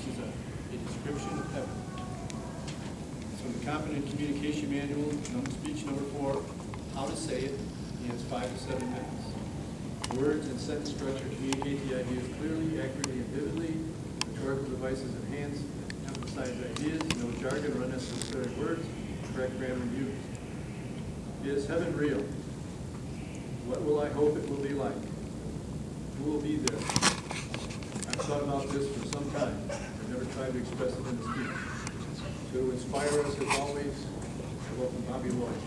is a description of heaven. It's from the Confident Communication Manual, speech number 4, how to say it, and it's 5 to 7 minutes. Words and sentence structure communicate the ideas clearly, accurately, and vividly. Rhetorical devices enhance and emphasize ideas. No jargon or unnecessary words. Correct grammar used. Is heaven real? What will I hope it will be like? Who will be there? I've thought about this for some time. I've never tried to express it in a speech. To inspire us, as always, I welcome Bobby Lloyd.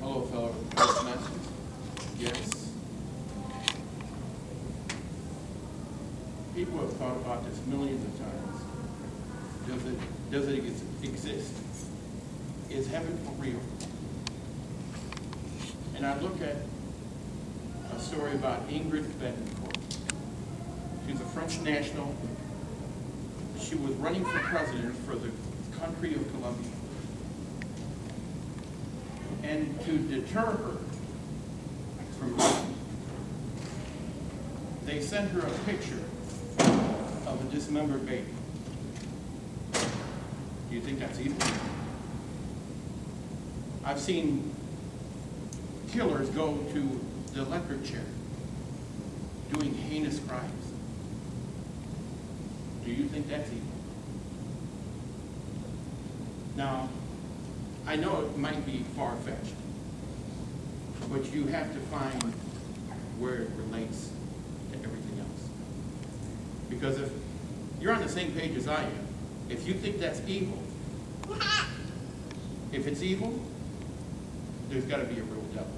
Hello, fellow Toastmasters. Yes. People have thought about this millions of times. Does it exist? Is heaven for real? And I look at a story about Ingrid Betancourt. She's a French national. She was running for president for the country of Colombia. And to deter her from voting, they sent her a picture of a dismembered baby. Do you think that's evil? I've seen killers go to the electric chair doing heinous crimes. Do you think that's evil? Now, I know it might be far-fetched, but you have to find where it relates to everything else. Because if you're on the same page as I am, if you think that's evil, if it's evil, there's got to be a real devil.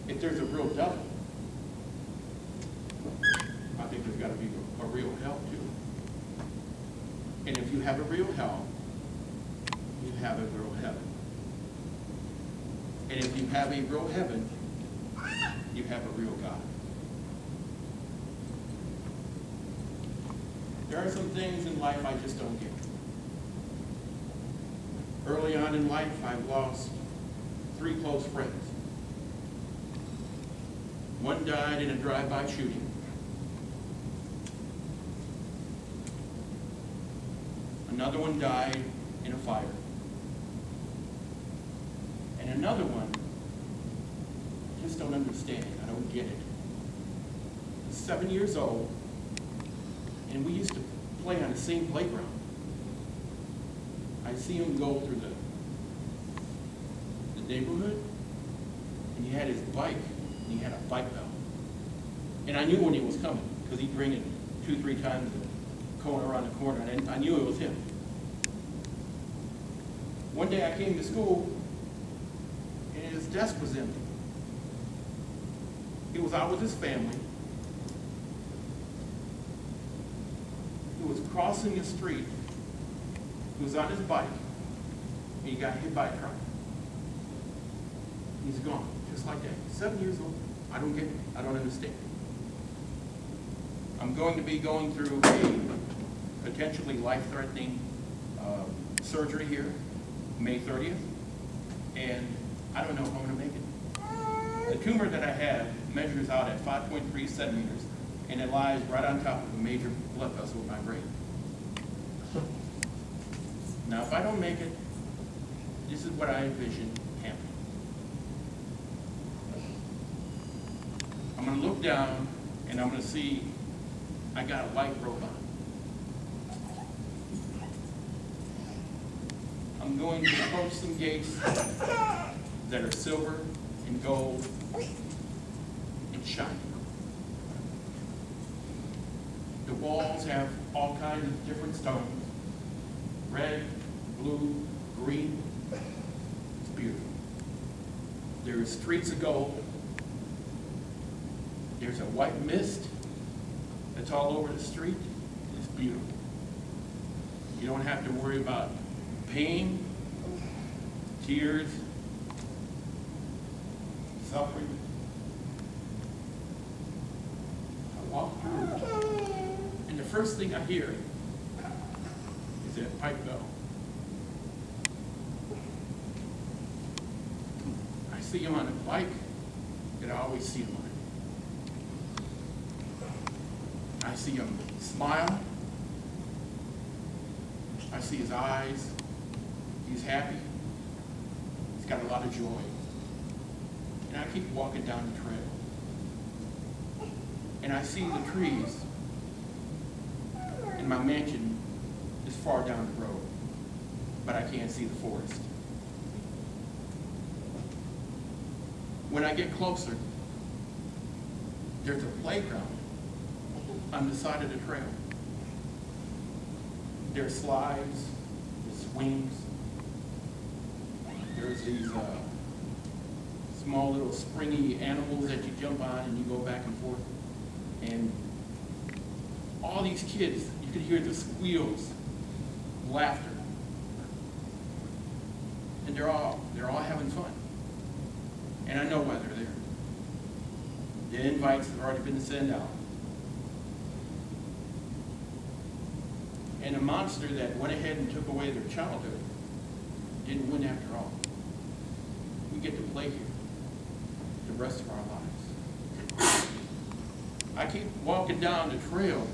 If there's a real devil, I think there's got to be a real hell too. And if you have a real hell, you have a real heaven. And if you have a real heaven, you have a real God. There are some things in life I just don't get. Early on in life, I've lost 3 close friends. One died in a drive-by shooting. Another one died in a fire. And another one, I just don't understand. I don't get it. He's 7 years old, and we used to play on the same playground. I see him go through the neighborhood, and he had his bike, and he had a bike belt. And I knew when he was coming, because he'd bring it 2-3 times going around the corner, and I knew it was him. One day I came to school, and his desk was empty. He was out with his family. He was crossing the street. He was on his bike, and he got hit by a truck. He's gone, just like that. 7 years old. I don't get it. I don't understand. I'm going to be going through a potentially life-threatening surgery here, May 30th, and I don't know if I'm going to make it. The tumor that I have measures out at 5.3 centimeters, and it lies right on top of a major blood vessel in my brain. Now, if I don't make it, this is what I envision happening. I'm going to look down, and I'm going to see I got a white robe on. I'm going to approach some gates that are silver and gold and shiny. The walls have all kinds of different stones. Red, blue, green. It's beautiful. There are streets of gold. There's a white mist that's all over the street. It's beautiful. You don't have to worry about pain, tears, suffering. I walked through, and the first thing I hear is that pipe bell. I see him on a bike that I always see him on. I see him smile. I see his eyes. He's happy. He's got a lot of joy. And I keep walking down the trail. And I see the trees. And my mansion is far down the road, but I can't see the forest. When I get closer, there's a playground on the side of the trail. There are slides, there's swings, there's these small little springy animals that you jump on and you go back and forth. And all these kids, you could hear the squeals, laughter. And they're all having fun. And I know why they're there. The invites have already been sent out. And a monster that went ahead and took away their childhood didn't win after all. We get to play here the rest of our lives. I keep walking down the trail.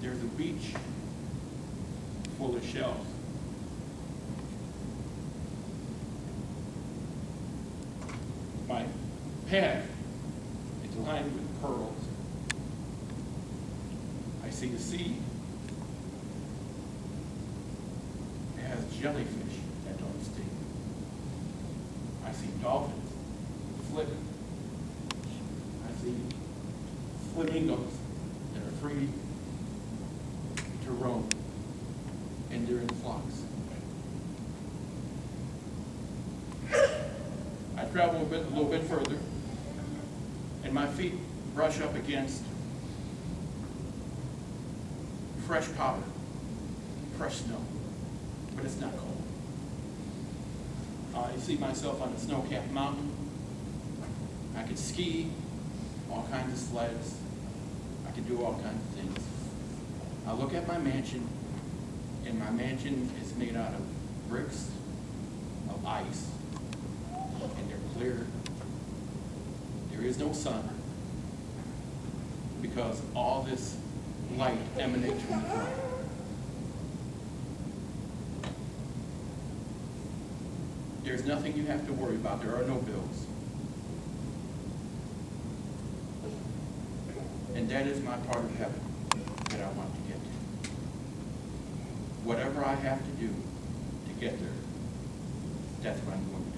There's a beach full of shells. My path is lined with pearls. I see the sea. It has jellyfish that don't sting. I see dolphins flipping. I see flamingos that are free to roam, and they're in flocks. I travel a little bit further, and my feet brush up against fresh powder, fresh snow, but it's not cold. I see myself on a snow-capped mountain. I could ski, all kinds of sleds. I could do all kinds of things. I look at my mansion, and my mansion is made out of bricks, of ice, and they're clear. There is no sun, because all this light emanates from the ground. There's nothing you have to worry about. There are no bills. And that is my part of heaven that I want to get to. Whatever I have to do to get there, that's what I'm going to do.